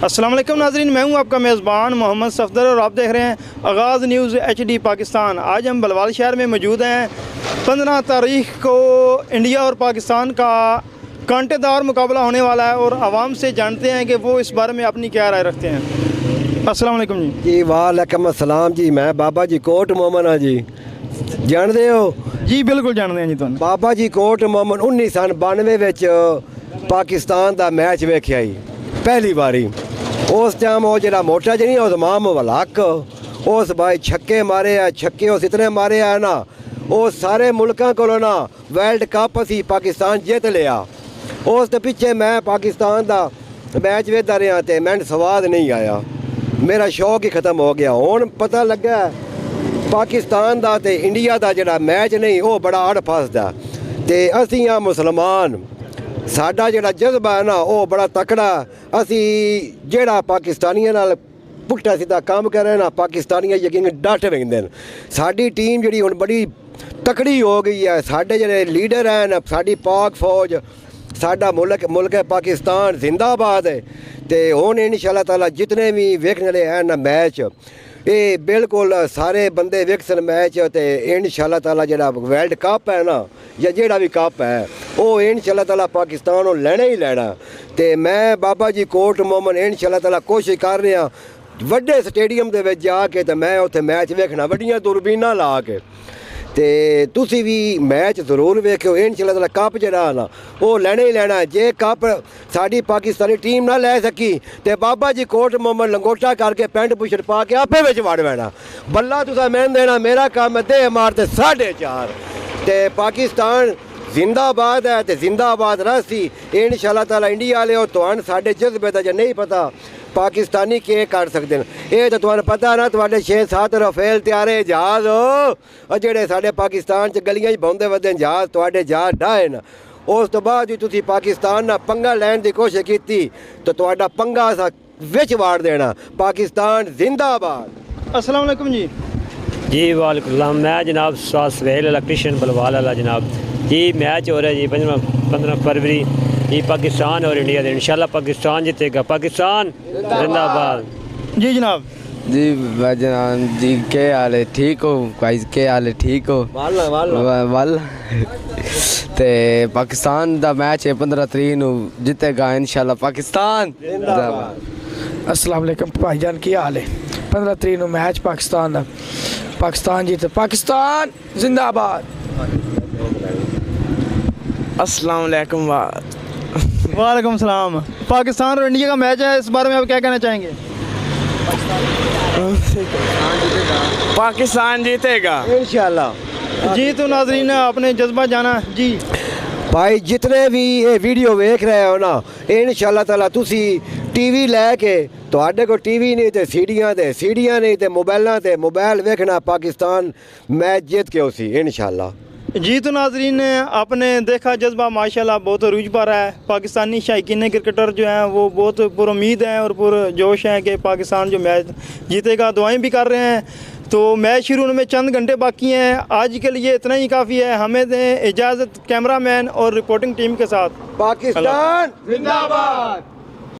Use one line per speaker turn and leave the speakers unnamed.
अस्सलाम वालेकुम नाज़रीन, मैं हूं आपका मेज़बान मोहम्मद सफदर और आप देख रहे हैं आगाज़ न्यूज़ HD पाकिस्तान। आज हम बलवाल शहर में मौजूद हैं। 15 तारीख को इंडिया और पाकिस्तान का कांटेदार मुकाबला होने वाला है और आवाम से जानते हैं कि वो इस बारे में अपनी क्या राय रखते हैं। अस्सलाम वालेकुम जी।
वालेकुम अस्सलाम जी। मैं बाबा जी कोट मोमन हाँ जी, जानते हो
जी? बिल्कुल जानते हैं जी। तुम
बाबा जी कोट मोमन 1992 पाकिस्तान का मैच वेख्या ही पहली बारी। उस टाइम वो जरा मोटा जी नहीं उस्मान मलक उस भाई छक्के मारे है, छक्के उस इतने मारे है ना, वो सारे मुल्कों को ना वर्ल्ड कप असी पाकिस्तान जित लिया। उस पिछे मैं पाकिस्तान का मैच वेखता रहा तो मैं स्वाद नहीं आया, मेरा शौक ही खत्म हो गया। हुण पता लगा पाकिस्तान का ते इंडिया का जोड़ा मैच नहीं वो बड़ा अड़ फसदा, ते असी हाँ मुसलमान, साडा जोड़ा जज्बा है ना वो बड़ा तकड़ा। असी जेड़ा पाकिस्तानियों नाल पुट्ठा सीधा काम करे ना, पाकिस्तानी यकीन डट वेंदे। साडी टीम जी हुण बड़ी तकड़ी हो गई है। साडे जेड़े लीडर हैं ना, साडी पाक फौज, साडा मुल्क है पाकिस्तान जिंदाबाद है। तो हुण इंशाअल्लाह ताला जितने भी वेखने वाले हैं ना मैच, ये बिल्कुल सारे बंदे वेखसन मैच, तो इंशाअल्लाह ताला जेड़ा वर्ल्ड कप है ना या जेड़ा भी कप है वो इंशाअल्लाह ताला पाकिस्तान को लेना ही लेना। तो मैं बाबा जी कोट मोमन इंशाअल्लाह ताला कोशिश कर रहा वड्डे स्टेडियम दे विच जाके, तो मैं उत्थे मैच वेखना वड्डियां दूरबीनां ला के। तो तुसी भी मैच जरूर वेखियो। इंशाअल्लाह ताला कप जरा ना वो लेना ही लेना। जे कप साड़ी पाकिस्तानी टीम ना लै सकी तो बाबा जी कोट मोमन लंगोटा करके पेंट बुशट पा के आपे विच वड़ बैठा। बल्ला तुसा मैन देना, मेरा काम है दे मारते 4.5। तो पाकिस्तान जिंदाबाद है तो जिंदाबाद रसी इंशाअल्लाह ताला। इंडिया वाले हो तो साढ़े जज्बे का जो नहीं पता पाकिस्तानी के कर सकते हैं। ये तो तुम्हें पता ना, तुम्हारे 6-7 रफेल त्यारे जहाज हो जेडे साढ़े पाकिस्तान च गलियां बौंदे वधे जहाज, थोड़े जहाज डाहे ना। उस तो बाद तुसी पाकिस्तान ना पंगा लैन की कोशिश की तो तुहाडा पंगा असा विच वाड़ देना। पाकिस्तान जिंदाबाद।
अस्सलाम वालेकुम जी।
जी वालेकुम सलाम। मैं जनाब सुहेल इलेक्ट्रीशियन बलवाल वाला जनाब जी। मैच हो रहा है जी 15 फरवरी ये पाकिस्तान और इंडिया दे। इंशाल्लाह पाकिस्तान जीतेगा। पाकिस्तान जिंदाबाद।
जी जनाब।
जी जनाब जी, क्या हाल है? ठीक हो भाई? क्या हाल है? ठीक हो? वाल ते पाकिस्तान का मैच है 15 तरीक नू जीतेगा इंशाल्लाह पाकिस्तान जिंदाबाद।
अस्सलाम वालेकुम भाईजान, क्या हाल है? 15 तरीक नू मैच पाकिस्तान का, पाकिस्तान जीते, पाकिस्तान जिंदाबाद। अस्सलाम वालेकुम।
वालेकुम सलाम। पाकिस्तान और इंडिया का मैच है, इस बारे में आप क्या कहना चाहेंगे?
पाकिस्तान जीतेगा
इंशाअल्लाह
जी। तो नाजरीन अपने जज्बा जाना जी।
भाई जितने भी ये वीडियो वेख रहे हो ना, इंशाअल्लाह ताला तुसी टीवी लैके, तुहाडे को टीवी नहीं तो सीढ़ियाँ नहीं तो मोबाइल वेखना, पाकिस्तान मैच जीत के उसी इंशाअल्लाह।
जी तो नाजरीन आपने देखा जज्बा माशाल्लाह बहुत अरूज पर है। पाकिस्तानी शायकीन क्रिकेटर जो हैं वो बहुत पुरुम्मीद हैं और पुरजोश हैं कि पाकिस्तान जो मैच जीतेगा। दुआएं भी कर रहे हैं। तो मैच शुरू होने में चंद घंटे बाकी हैं। आज के लिए इतना ही काफ़ी है। हमें दें इजाज़त कैमरामैन और रिपोर्टिंग टीम के साथ।
पाकिस्तान जिंदाबाद।